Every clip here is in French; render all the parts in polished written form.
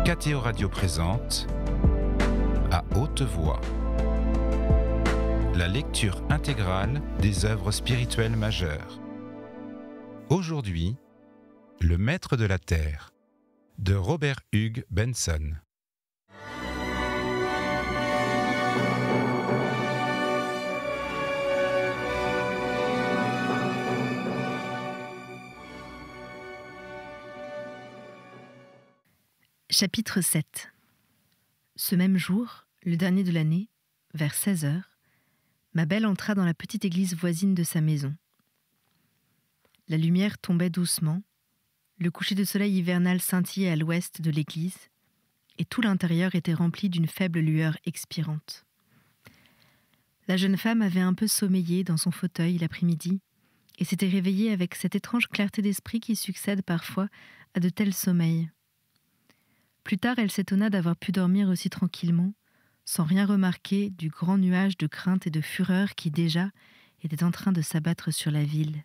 KTO Radio présente À haute voix la lecture intégrale des œuvres spirituelles majeures. Aujourd'hui, Le Maître de la Terre de Robert Hugh Benson. Chapitre 7. Ce même jour, le dernier de l'année, vers 16h, ma belle entra dans la petite église voisine de sa maison. La lumière tombait doucement, le coucher de soleil hivernal scintillait à l'ouest de l'église, et tout l'intérieur était rempli d'une faible lueur expirante. La jeune femme avait un peu sommeillé dans son fauteuil l'après-midi, et s'était réveillée avec cette étrange clarté d'esprit qui succède parfois à de tels sommeils. Plus tard, elle s'étonna d'avoir pu dormir aussi tranquillement, sans rien remarquer du grand nuage de crainte et de fureur qui déjà était en train de s'abattre sur la ville.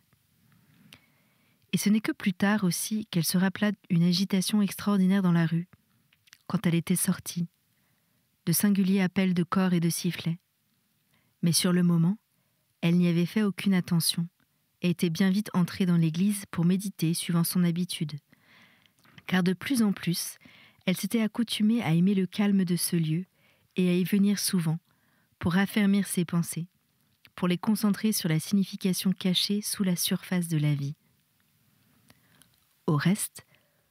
Et ce n'est que plus tard aussi qu'elle se rappela une agitation extraordinaire dans la rue, quand elle était sortie, de singuliers appels de cors et de sifflets. Mais sur le moment, elle n'y avait fait aucune attention, et était bien vite entrée dans l'église pour méditer suivant son habitude. Car de plus en plus, elle s'était accoutumée à aimer le calme de ce lieu, et à y venir souvent, pour raffermir ses pensées, pour les concentrer sur la signification cachée sous la surface de la vie. Au reste,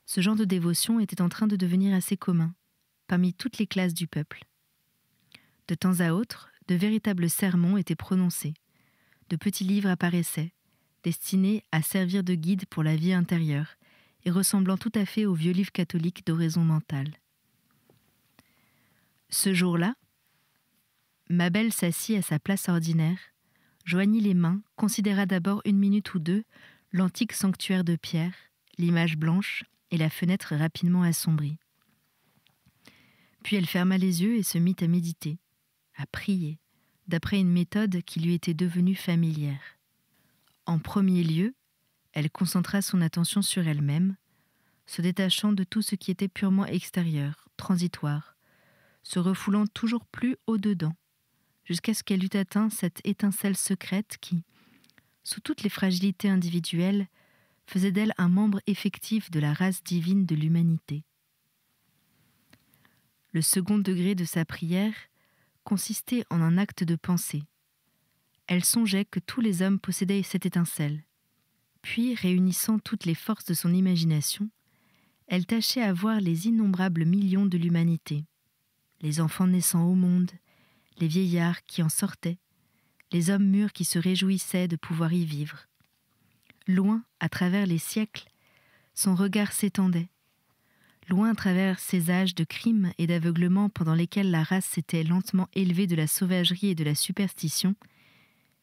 ce genre de dévotion était en train de devenir assez commun, parmi toutes les classes du peuple. De temps à autre, de véritables sermons étaient prononcés, de petits livres apparaissaient, destinés à servir de guide pour la vie intérieure, et ressemblant tout à fait aux vieux livres catholiques d'oraison mentale. Ce jour-là, ma belle s'assit à sa place ordinaire, joignit les mains, considéra d'abord 1 minute ou 2 l'antique sanctuaire de pierre, l'image blanche et la fenêtre rapidement assombrie. Puis elle ferma les yeux et se mit à méditer, à prier, d'après une méthode qui lui était devenue familière. En premier lieu, elle concentra son attention sur elle-même, se détachant de tout ce qui était purement extérieur, transitoire, se refoulant toujours plus au-dedans, jusqu'à ce qu'elle eût atteint cette étincelle secrète qui, sous toutes les fragilités individuelles, faisait d'elle un membre effectif de la race divine de l'humanité. Le second degré de sa prière consistait en un acte de pensée. Elle songeait que tous les hommes possédaient cette étincelle, puis, réunissant toutes les forces de son imagination, elle tâchait à voir les innombrables millions de l'humanité, les enfants naissant au monde, les vieillards qui en sortaient, les hommes mûrs qui se réjouissaient de pouvoir y vivre. Loin, à travers les siècles, son regard s'étendait. Loin à travers ces âges de crimes et d'aveuglement pendant lesquels la race s'était lentement élevée de la sauvagerie et de la superstition,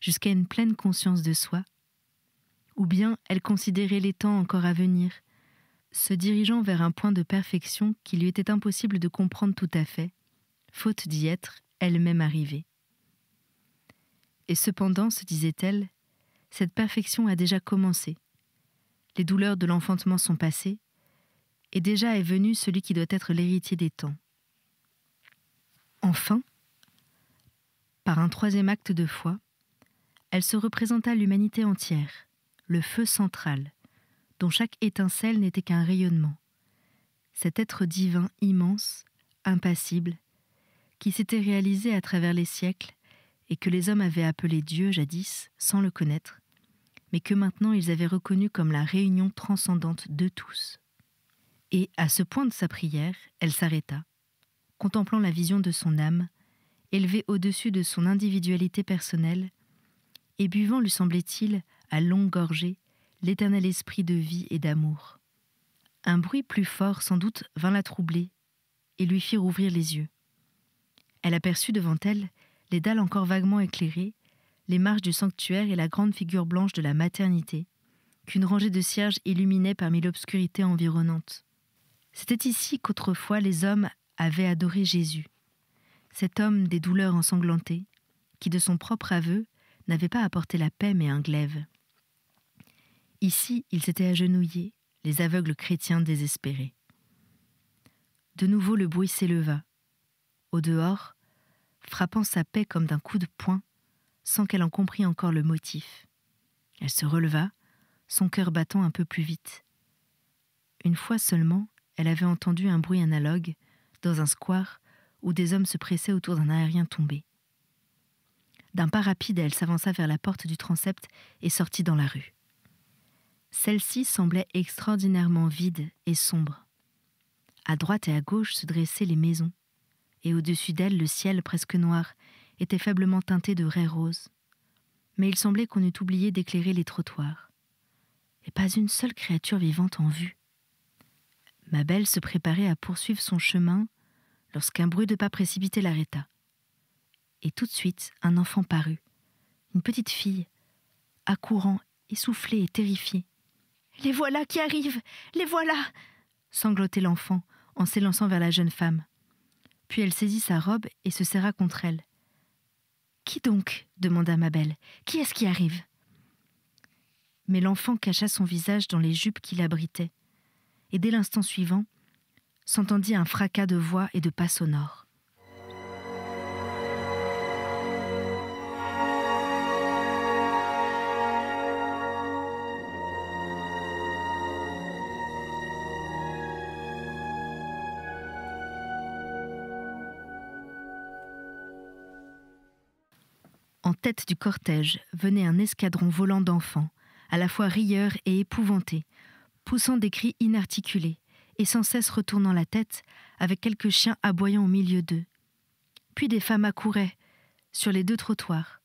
jusqu'à une pleine conscience de soi, ou bien elle considérait les temps encore à venir, se dirigeant vers un point de perfection qu'il lui était impossible de comprendre tout à fait, faute d'y être elle-même arrivée. Et cependant, se disait-elle, cette perfection a déjà commencé. Les douleurs de l'enfantement sont passées, et déjà est venu celui qui doit être l'héritier des temps. Enfin, par un troisième acte de foi, elle se représenta l'humanité entière, le feu central, dont chaque étincelle n'était qu'un rayonnement. Cet être divin immense, impassible, qui s'était réalisé à travers les siècles et que les hommes avaient appelé Dieu jadis, sans le connaître, mais que maintenant ils avaient reconnu comme la réunion transcendante de tous. Et, à ce point de sa prière, elle s'arrêta, contemplant la vision de son âme, élevée au-dessus de son individualité personnelle, et buvant, lui semblait-il, à longues gorgées, l'éternel esprit de vie et d'amour. Un bruit plus fort, sans doute, vint la troubler et lui fit rouvrir les yeux. Elle aperçut devant elle les dalles encore vaguement éclairées, les marches du sanctuaire et la grande figure blanche de la maternité, qu'une rangée de cierges illuminait parmi l'obscurité environnante. C'était ici qu'autrefois les hommes avaient adoré Jésus, cet homme des douleurs ensanglantées, qui de son propre aveu n'avait pas apporté la paix mais un glaive. Ici, ils s'étaient agenouillés, les aveugles chrétiens désespérés. De nouveau le bruit s'éleva. Au dehors, frappant sa paix comme d'un coup de poing, sans qu'elle en comprît encore le motif. Elle se releva, son cœur battant un peu plus vite. Une fois seulement, elle avait entendu un bruit analogue, dans un square où des hommes se pressaient autour d'un aérien tombé. D'un pas rapide, elle s'avança vers la porte du transept et sortit dans la rue. Celle-ci semblait extraordinairement vide et sombre. À droite et à gauche se dressaient les maisons, et au-dessus d'elle, le ciel presque noir était faiblement teinté de raies roses. Mais il semblait qu'on eût oublié d'éclairer les trottoirs. Et pas une seule créature vivante en vue. Ma belle se préparait à poursuivre son chemin lorsqu'un bruit de pas précipité l'arrêta. Et tout de suite, un enfant parut, une petite fille, accourant, essoufflée et terrifiée. « Les voilà qui arrivent, les voilà !» sanglotait l'enfant en s'élançant vers la jeune femme. Puis elle saisit sa robe et se serra contre elle. « Qui donc ?» demanda ma belle. « Qui est-ce qui arrive ?» Mais l'enfant cacha son visage dans les jupes qui l'abritaient. Et dès l'instant suivant, s'entendit un fracas de voix et de pas sonores. En tête du cortège venait un escadron volant d'enfants, à la fois rieurs et épouvantés, poussant des cris inarticulés et sans cesse retournant la tête avec quelques chiens aboyant au milieu d'eux. Puis des femmes accouraient sur les 2 trottoirs.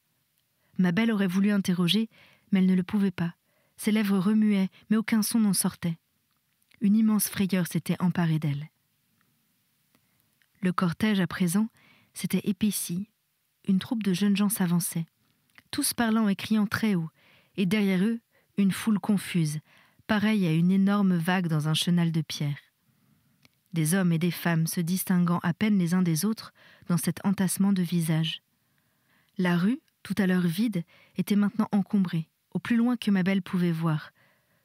Ma belle aurait voulu interroger, mais elle ne le pouvait pas. Ses lèvres remuaient, mais aucun son n'en sortait. Une immense frayeur s'était emparée d'elle. Le cortège, à présent, s'était épaissi. Une troupe de jeunes gens s'avançait, tous parlant et criant très haut, et derrière eux, une foule confuse, pareille à une énorme vague dans un chenal de pierre. Des hommes et des femmes se distinguant à peine les uns des autres dans cet entassement de visages. La rue, tout à l'heure vide, était maintenant encombrée, au plus loin que ma belle pouvait voir.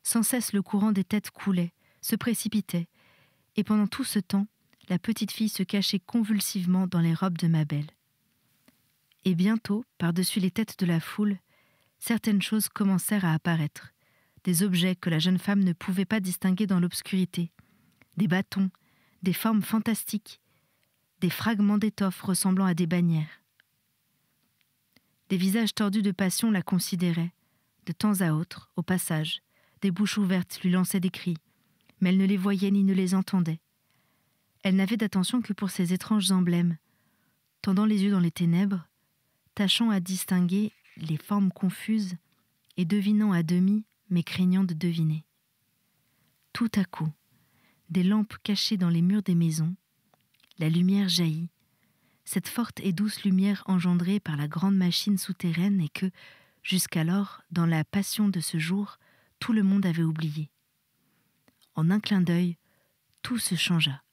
Sans cesse le courant des têtes coulait, se précipitait, et pendant tout ce temps, la petite fille se cachait convulsivement dans les robes de ma belle. Et bientôt, par-dessus les têtes de la foule, certaines choses commencèrent à apparaître, des objets que la jeune femme ne pouvait pas distinguer dans l'obscurité, des bâtons, des formes fantastiques, des fragments d'étoffes ressemblant à des bannières. Des visages tordus de passion la considéraient, de temps à autre, au passage, des bouches ouvertes lui lançaient des cris, mais elle ne les voyait ni ne les entendait. Elle n'avait d'attention que pour ces étranges emblèmes, tendant les yeux dans les ténèbres, tâchant à distinguer les formes confuses et devinant à demi, mais craignant de deviner. Tout à coup, des lampes cachées dans les murs des maisons, la lumière jaillit, cette forte et douce lumière engendrée par la grande machine souterraine et que, jusqu'alors, dans la passion de ce jour, tout le monde avait oublié. En un clin d'œil, tout se changea,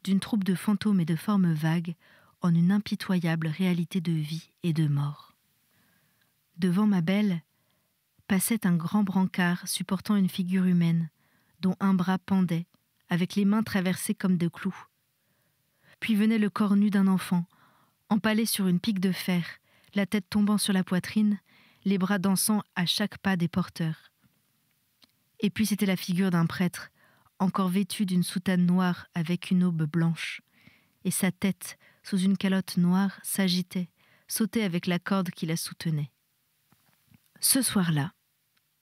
d'une troupe de fantômes et de formes vagues en une impitoyable réalité de vie et de mort. Devant ma belle, passait un grand brancard supportant une figure humaine, dont un bras pendait, avec les mains traversées comme de clous. Puis venait le corps nu d'un enfant, empalé sur une pique de fer, la tête tombant sur la poitrine, les bras dansant à chaque pas des porteurs. Et puis c'était la figure d'un prêtre, encore vêtu d'une soutane noire avec une aube blanche, et sa tête, sous une calotte noire, s'agitait, sautait avec la corde qui la soutenait. Ce soir-là,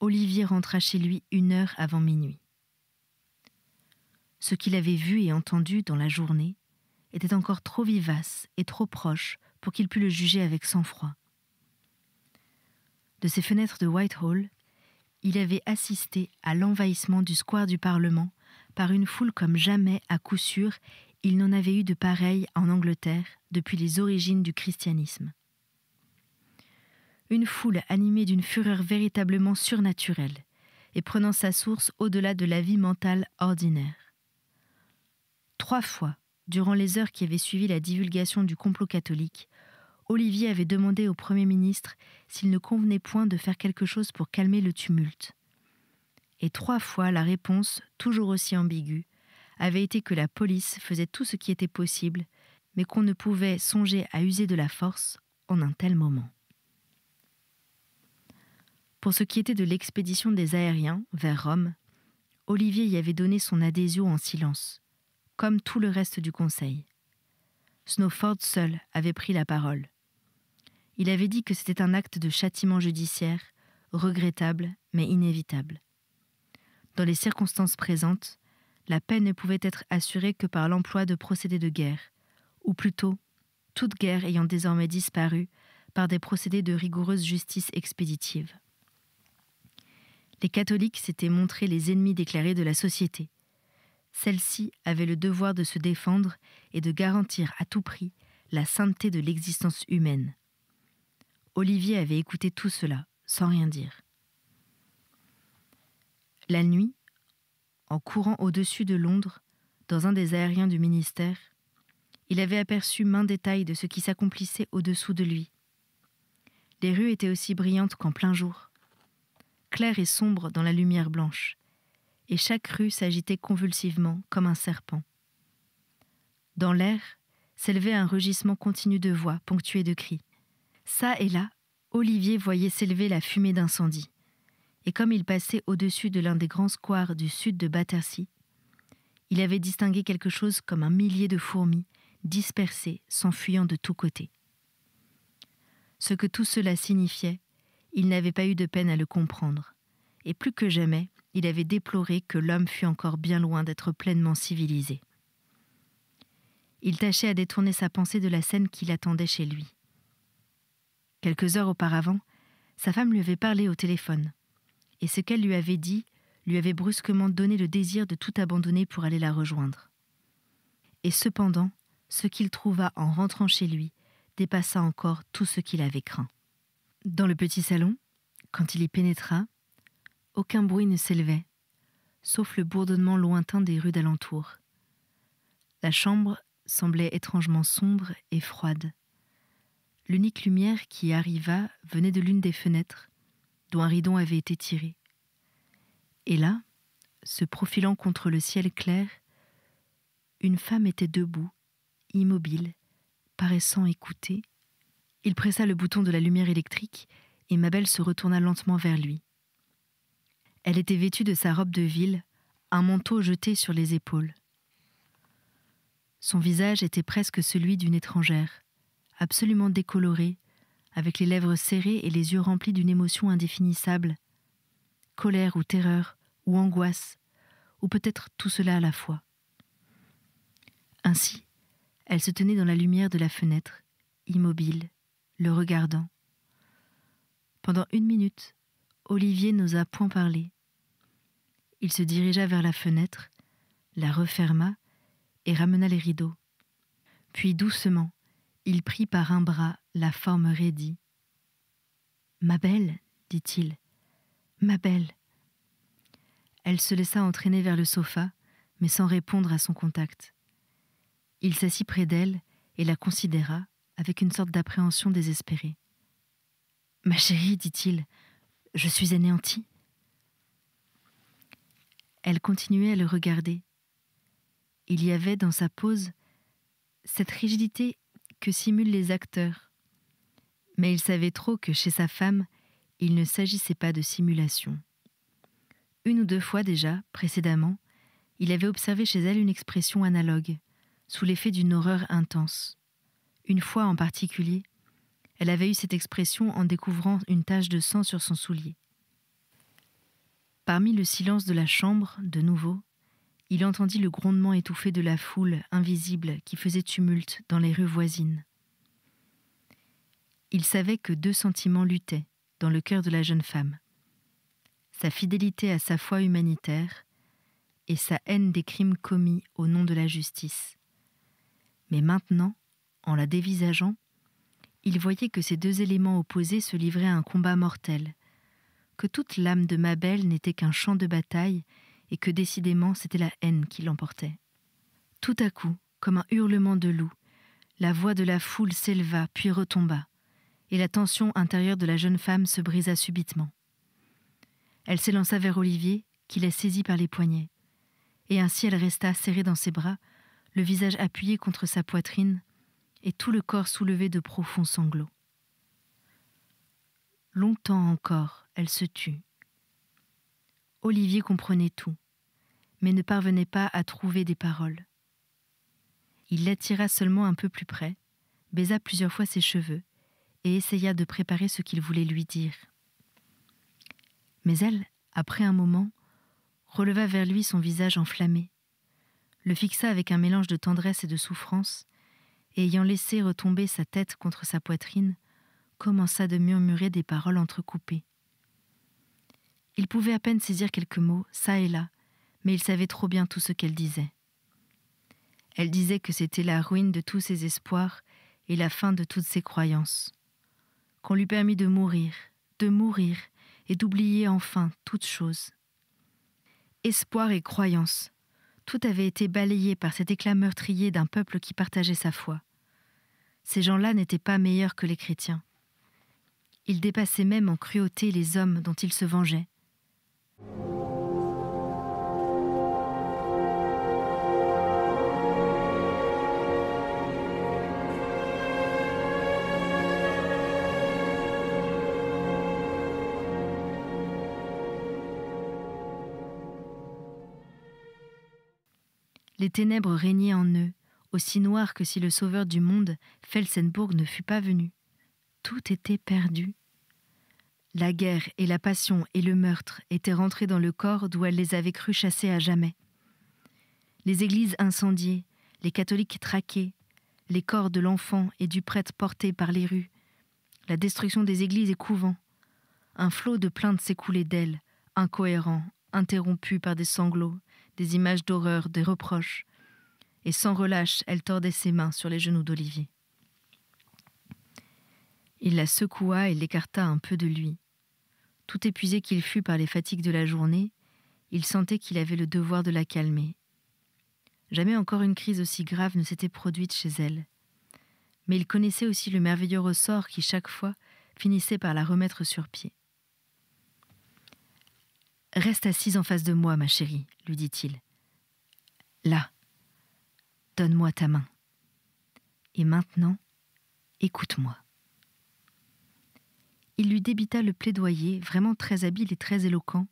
Olivier rentra chez lui 1 heure avant minuit. Ce qu'il avait vu et entendu dans la journée était encore trop vivace et trop proche pour qu'il pût le juger avec sang-froid. De ses fenêtres de Whitehall, il avait assisté à l'envahissement du square du Parlement par une foule comme jamais, à coup sûr, il n'en avait eu de pareille en Angleterre depuis les origines du christianisme. Une foule animée d'une fureur véritablement surnaturelle et prenant sa source au-delà de la vie mentale ordinaire. 3 fois, durant les heures qui avaient suivi la divulgation du complot catholique, Olivier avait demandé au Premier ministre s'il ne convenait point de faire quelque chose pour calmer le tumulte. Et 3 fois, la réponse, toujours aussi ambiguë, avait été que la police faisait tout ce qui était possible, mais qu'on ne pouvait songer à user de la force en un tel moment. Pour ce qui était de l'expédition des aériens vers Rome, Olivier y avait donné son adhésion en silence, comme tout le reste du conseil. Snowford seul avait pris la parole. Il avait dit que c'était un acte de châtiment judiciaire, regrettable mais inévitable. Dans les circonstances présentes, la paix ne pouvait être assurée que par l'emploi de procédés de guerre, ou plutôt, toute guerre ayant désormais disparu par des procédés de rigoureuse justice expéditive. Les catholiques s'étaient montrés les ennemis déclarés de la société. Celle-ci avait le devoir de se défendre et de garantir à tout prix la sainteté de l'existence humaine. Olivier avait écouté tout cela, sans rien dire. La nuit, en courant au-dessus de Londres, dans un des aériens du ministère, il avait aperçu maints détails de ce qui s'accomplissait au-dessous de lui. Les rues étaient aussi brillantes qu'en plein jour, claires et sombres dans la lumière blanche, et chaque rue s'agitait convulsivement comme un serpent. Dans l'air s'élevait un rugissement continu de voix ponctué de cris. Ça et là, Olivier voyait s'élever la fumée d'incendie, et comme il passait au-dessus de l'un des grands squares du sud de Battersea, il avait distingué quelque chose comme un millier de fourmis dispersées, s'enfuyant de tous côtés. Ce que tout cela signifiait, il n'avait pas eu de peine à le comprendre, et plus que jamais, il avait déploré que l'homme fût encore bien loin d'être pleinement civilisé. Il tâchait à détourner sa pensée de la scène qui l'attendait chez lui. Quelques heures auparavant, sa femme lui avait parlé au téléphone, et ce qu'elle lui avait dit lui avait brusquement donné le désir de tout abandonner pour aller la rejoindre. Et cependant, ce qu'il trouva en rentrant chez lui dépassa encore tout ce qu'il avait craint. Dans le petit salon, quand il y pénétra, aucun bruit ne s'élevait, sauf le bourdonnement lointain des rues d'alentour. La chambre semblait étrangement sombre et froide. L'unique lumière qui arriva venait de l'une des fenêtres, dont un rideau avait été tiré. Et là, se profilant contre le ciel clair, une femme était debout, immobile, paraissant écouter. Il pressa le bouton de la lumière électrique et Mabel se retourna lentement vers lui. Elle était vêtue de sa robe de ville, un manteau jeté sur les épaules. Son visage était presque celui d'une étrangère, absolument décoloré, avec les lèvres serrées et les yeux remplis d'une émotion indéfinissable, colère ou terreur, ou angoisse, ou peut-être tout cela à la fois. Ainsi, elle se tenait dans la lumière de la fenêtre, immobile, le regardant. Pendant 1 minute, Olivier n'osa point parler. Il se dirigea vers la fenêtre, la referma et ramena les rideaux. Puis doucement, il prit par un bras la forme raidie. « Ma belle, dit-il, ma belle. » Elle se laissa entraîner vers le sofa, mais sans répondre à son contact. Il s'assit près d'elle et la considéra avec une sorte d'appréhension désespérée. « Ma chérie, dit-il, je suis anéanti. » Elle continuait à le regarder. Il y avait dans sa pose cette rigidité que simulent les acteurs. Mais il savait trop que chez sa femme, il ne s'agissait pas de simulation. 1 ou 2 fois déjà, précédemment, il avait observé chez elle une expression analogue, sous l'effet d'une horreur intense. Une fois en particulier, elle avait eu cette expression en découvrant une tache de sang sur son soulier. Parmi le silence de la chambre, de nouveau, il entendit le grondement étouffé de la foule invisible qui faisait tumulte dans les rues voisines. Il savait que 2 sentiments luttaient dans le cœur de la jeune femme. Sa fidélité à sa foi humanitaire et sa haine des crimes commis au nom de la justice. Mais maintenant, en la dévisageant, il voyait que ces 2 éléments opposés se livraient à un combat mortel, que toute l'âme de Mabel n'était qu'un champ de bataille et que décidément c'était la haine qui l'emportait. Tout à coup, comme un hurlement de loup, la voix de la foule s'éleva puis retomba, et la tension intérieure de la jeune femme se brisa subitement. Elle s'élança vers Olivier, qui la saisit par les poignets, et ainsi elle resta serrée dans ses bras, le visage appuyé contre sa poitrine et tout le corps soulevé de profonds sanglots. Longtemps encore, elle se tut. Olivier comprenait tout, mais ne parvenait pas à trouver des paroles. Il l'attira seulement un peu plus près, baisa plusieurs fois ses cheveux et essaya de préparer ce qu'il voulait lui dire. Mais elle, après un moment, releva vers lui son visage enflammé, le fixa avec un mélange de tendresse et de souffrance, et ayant laissé retomber sa tête contre sa poitrine, commença de murmurer des paroles entrecoupées. Il pouvait à peine saisir quelques mots, çà et là, mais il savait trop bien tout ce qu'elle disait. Elle disait que c'était la ruine de tous ses espoirs et la fin de toutes ses croyances. Qu'on lui permît de mourir et d'oublier enfin toute chose. Espoir et croyance, tout avait été balayé par cet éclat meurtrier d'un peuple qui partageait sa foi. Ces gens-là n'étaient pas meilleurs que les chrétiens. Ils dépassaient même en cruauté les hommes dont ils se vengeaient. Les ténèbres régnaient en eux, aussi noires que si le sauveur du monde, Felsenburgh, ne fût pas venu. Tout était perdu. La guerre et la passion et le meurtre étaient rentrés dans le corps d'où elle les avait crus chassés à jamais. Les églises incendiées, les catholiques traqués, les corps de l'enfant et du prêtre portés par les rues, la destruction des églises et couvents. Un flot de plaintes s'écoulait d'elle, incohérent, interrompu par des sanglots, des images d'horreur, des reproches, et sans relâche, elle tordait ses mains sur les genoux d'Olivier. Il la secoua et l'écarta un peu de lui. Tout épuisé qu'il fût par les fatigues de la journée, il sentait qu'il avait le devoir de la calmer. Jamais encore une crise aussi grave ne s'était produite chez elle. Mais il connaissait aussi le merveilleux ressort qui, chaque fois, finissait par la remettre sur pied. « Reste assise en face de moi, ma chérie, » lui dit-il. « Là, donne-moi ta main. Et maintenant, écoute-moi. » Il lui débita le plaidoyer, vraiment très habile et très éloquent,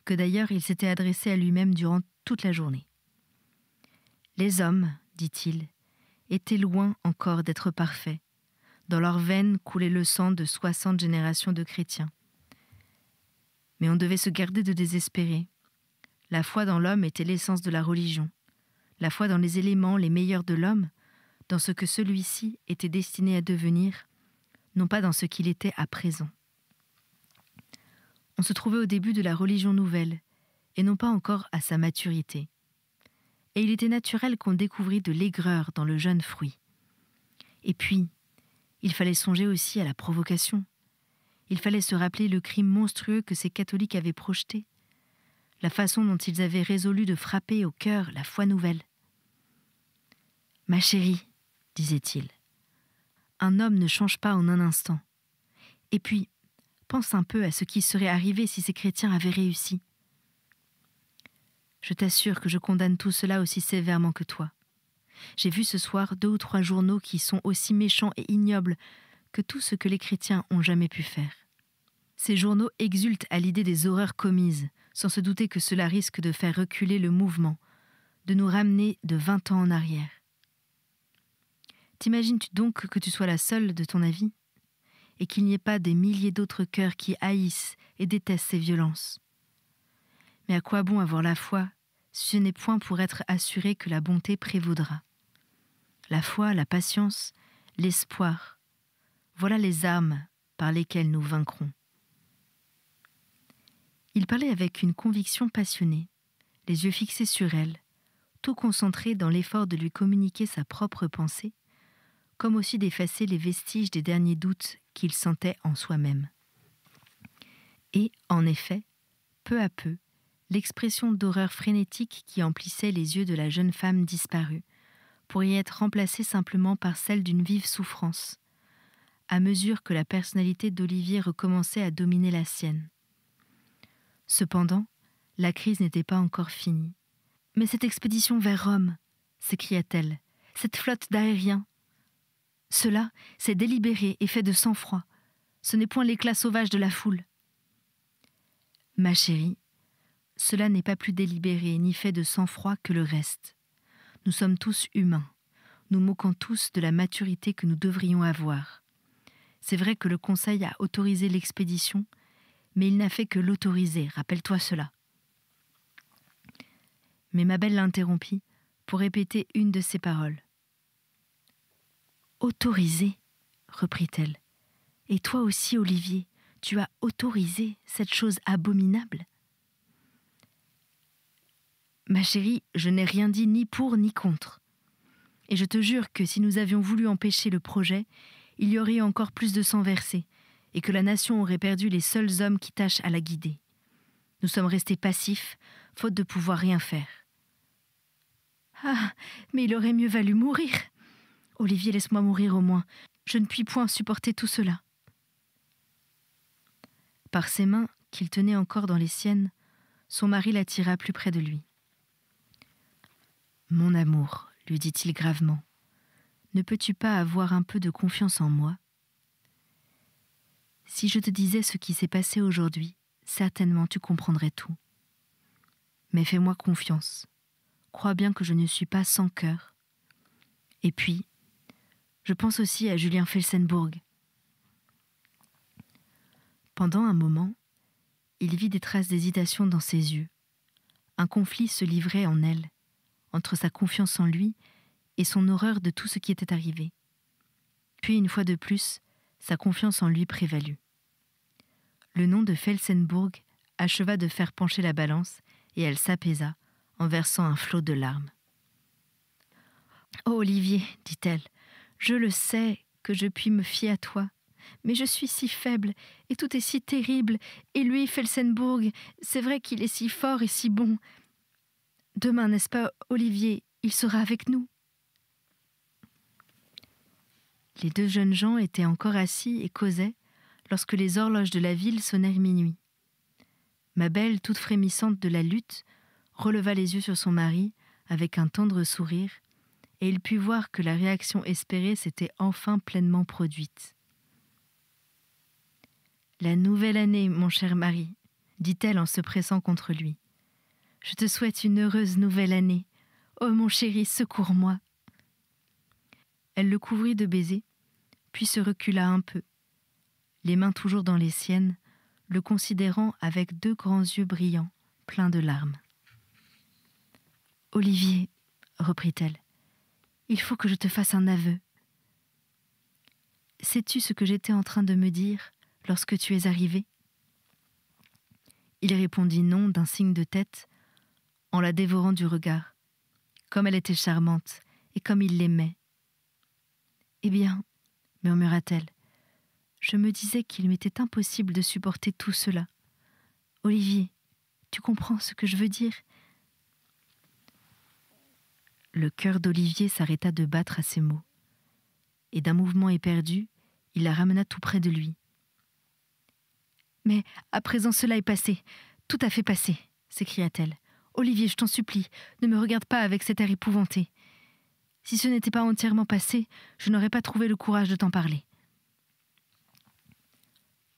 que d'ailleurs il s'était adressé à lui-même durant toute la journée. Les hommes, dit-il, étaient loin encore d'être parfaits. Dans leurs veines coulait le sang de 60 générations de chrétiens. Mais on devait se garder de désespérer. La foi dans l'homme était l'essence de la religion. La foi dans les éléments les meilleurs de l'homme, dans ce que celui-ci était destiné à devenir, non pas dans ce qu'il était à présent. On se trouvait au début de la religion nouvelle, et non pas encore à sa maturité. Et il était naturel qu'on découvrît de l'aigreur dans le jeune fruit. Et puis, il fallait songer aussi à la provocation. Il fallait se rappeler le crime monstrueux que ces catholiques avaient projeté, la façon dont ils avaient résolu de frapper au cœur la foi nouvelle. « Ma chérie, disait-il, un homme ne change pas en un instant. Et puis, pense un peu à ce qui serait arrivé si ces chrétiens avaient réussi. Je t'assure que je condamne tout cela aussi sévèrement que toi. J'ai vu ce soir 2 ou 3 journaux qui sont aussi méchants et ignobles que tout ce que les chrétiens ont jamais pu faire. Ces journaux exultent à l'idée des horreurs commises, sans se douter que cela risque de faire reculer le mouvement, de nous ramener de 20 ans en arrière. T'imagines-tu donc que tu sois la seule de ton avis, et qu'il n'y ait pas des milliers d'autres cœurs qui haïssent et détestent ces violences? Mais à quoi bon avoir la foi, si ce n'est point pour être assuré que la bonté prévaudra? La foi, la patience, l'espoir, voilà les armes par lesquelles nous vaincrons. Il parlait avec une conviction passionnée, les yeux fixés sur elle, tout concentré dans l'effort de lui communiquer sa propre pensée, comme aussi d'effacer les vestiges des derniers doutes qu'il sentait en soi-même. Et, en effet, peu à peu, l'expression d'horreur frénétique qui emplissait les yeux de la jeune femme disparut, pour y être remplacée simplement par celle d'une vive souffrance, à mesure que la personnalité d'Olivier recommençait à dominer la sienne. Cependant, la crise n'était pas encore finie. Mais cette expédition vers Rome, s'écria-t-elle, cette flotte d'aériens, cela, c'est délibéré et fait de sang-froid. Ce n'est point l'éclat sauvage de la foule. Ma chérie, cela n'est pas plus délibéré ni fait de sang-froid que le reste. Nous sommes tous humains, nous moquons tous de la maturité que nous devrions avoir. C'est vrai que le Conseil a autorisé l'expédition, mais il n'a fait que l'autoriser, rappelle-toi cela. Mais ma belle l'interrompit pour répéter une de ses paroles. « Autorisé » reprit-elle. « Et toi aussi, Olivier, tu as autorisé cette chose abominable ?» Ma chérie, je n'ai rien dit ni pour ni contre. Et je te jure que si nous avions voulu empêcher le projet, il y aurait eu encore plus de sang versé, et que la nation aurait perdu les seuls hommes qui tâchent à la guider. Nous sommes restés passifs, faute de pouvoir rien faire. Ah, mais il aurait mieux valu mourir. Olivier, laisse-moi mourir au moins. Je ne puis point supporter tout cela. Par ses mains, qu'il tenait encore dans les siennes, son mari l'attira plus près de lui. « Mon amour, lui dit-il gravement, ne peux-tu pas avoir un peu de confiance en moi ? Si je te disais ce qui s'est passé aujourd'hui, certainement tu comprendrais tout. Mais fais-moi confiance. Crois bien que je ne suis pas sans cœur. Et puis, je pense aussi à Julien Felsenburgh. » Pendant un moment, il vit des traces d'hésitation dans ses yeux. Un conflit se livrait en elle, entre sa confiance en lui et son horreur de tout ce qui était arrivé. Puis, une fois de plus, sa confiance en lui prévalut. Le nom de Felsenburgh acheva de faire pencher la balance et elle s'apaisa en versant un flot de larmes. « Oh Olivier, dit-elle, je le sais que je puis me fier à toi, mais je suis si faible et tout est si terrible, et lui, Felsenburgh, c'est vrai qu'il est si fort et si bon. Demain, n'est-ce pas, Olivier, il sera avec nous. » Les deux jeunes gens étaient encore assis et causaient lorsque les horloges de la ville sonnèrent minuit. Ma belle, toute frémissante de la lutte, releva les yeux sur son mari avec un tendre sourire, et il put voir que la réaction espérée s'était enfin pleinement produite. « La nouvelle année, mon cher mari, dit-elle en se pressant contre lui. Je te souhaite une heureuse nouvelle année. Oh mon chéri, secours-moi. » Elle le couvrit de baisers, puis se recula un peu, les mains toujours dans les siennes, le considérant avec deux grands yeux brillants, pleins de larmes. « Olivier, reprit-elle, il faut que je te fasse un aveu. Sais-tu ce que j'étais en train de me dire lorsque tu es arrivé ?» Il répondit non d'un signe de tête, en la dévorant du regard, comme elle était charmante et comme il l'aimait. « Eh bien, murmura-t-elle, je me disais qu'il m'était impossible de supporter tout cela. Olivier, tu comprends ce que je veux dire ?» Le cœur d'Olivier s'arrêta de battre à ces mots, et d'un mouvement éperdu, il la ramena tout près de lui. « Mais à présent cela est passé, tout à fait passé, » s'écria-t-elle. « Olivier, je t'en supplie, ne me regarde pas avec cet air épouvanté. Si ce n'était pas entièrement passé, je n'aurais pas trouvé le courage de t'en parler. »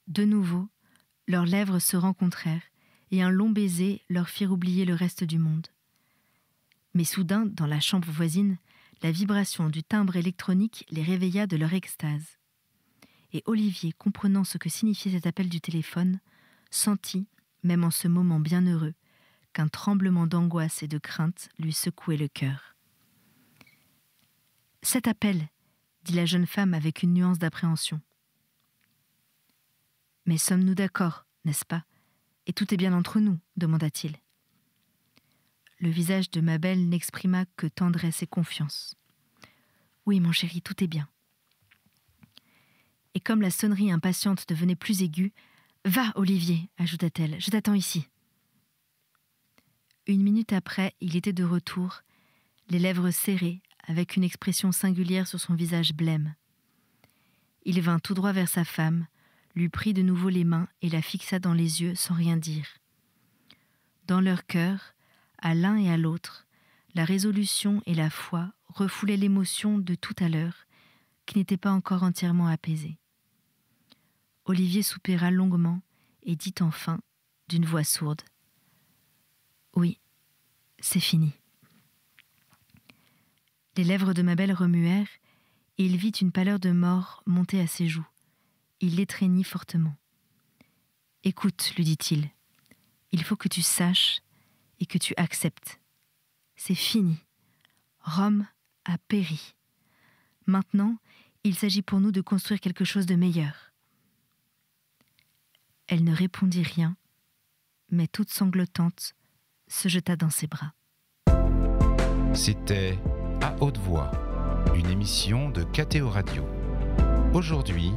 De nouveau, leurs lèvres se rencontrèrent, et un long baiser leur fit oublier le reste du monde. Mais soudain, dans la chambre voisine, la vibration du timbre électronique les réveilla de leur extase. Et Olivier, comprenant ce que signifiait cet appel du téléphone, sentit, même en ce moment bienheureux, qu'un tremblement d'angoisse et de crainte lui secouait le cœur. « Cet appel, » dit la jeune femme avec une nuance d'appréhension. « Mais sommes-nous d'accord, n'est-ce pas ? Et tout est bien entre nous, demanda-t-il. Le visage de ma belle n'exprima que tendresse et confiance. « Oui, mon chéri, tout est bien. » Et comme la sonnerie impatiente devenait plus aiguë, « Va, Olivier, ajouta-t-elle, je t'attends ici. » Une minute après, il était de retour, les lèvres serrées, avec une expression singulière sur son visage blême. Il vint tout droit vers sa femme, lui prit de nouveau les mains et la fixa dans les yeux sans rien dire. Dans leur cœur, à l'un et à l'autre, la résolution et la foi refoulaient l'émotion de tout à l'heure, qui n'était pas encore entièrement apaisée. Olivier soupira longuement et dit enfin, d'une voix sourde, « Oui, c'est fini. » Les lèvres de ma belle remuèrent, et il vit une pâleur de mort monter à ses joues. Il l'étreignit fortement. « Écoute, lui dit-il, il faut que tu saches et que tu acceptes. C'est fini. Rome a péri. Maintenant, il s'agit pour nous de construire quelque chose de meilleur. » Elle ne répondit rien, mais toute sanglotante, se jeta dans ses bras. C'était À haute voix, une émission de KTO Radio. Aujourd'hui,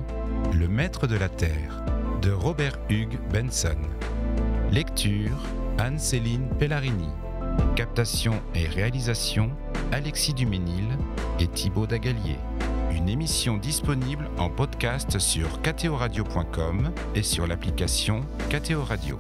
Le Maître de la Terre, de Robert Hugues Benson. Lecture, Anne-Céline Pellarini. Captation et réalisation, Alexis Duménil et Thibaut Dagalier. Une émission disponible en podcast sur ktoradio.com et sur l'application KTO Radio.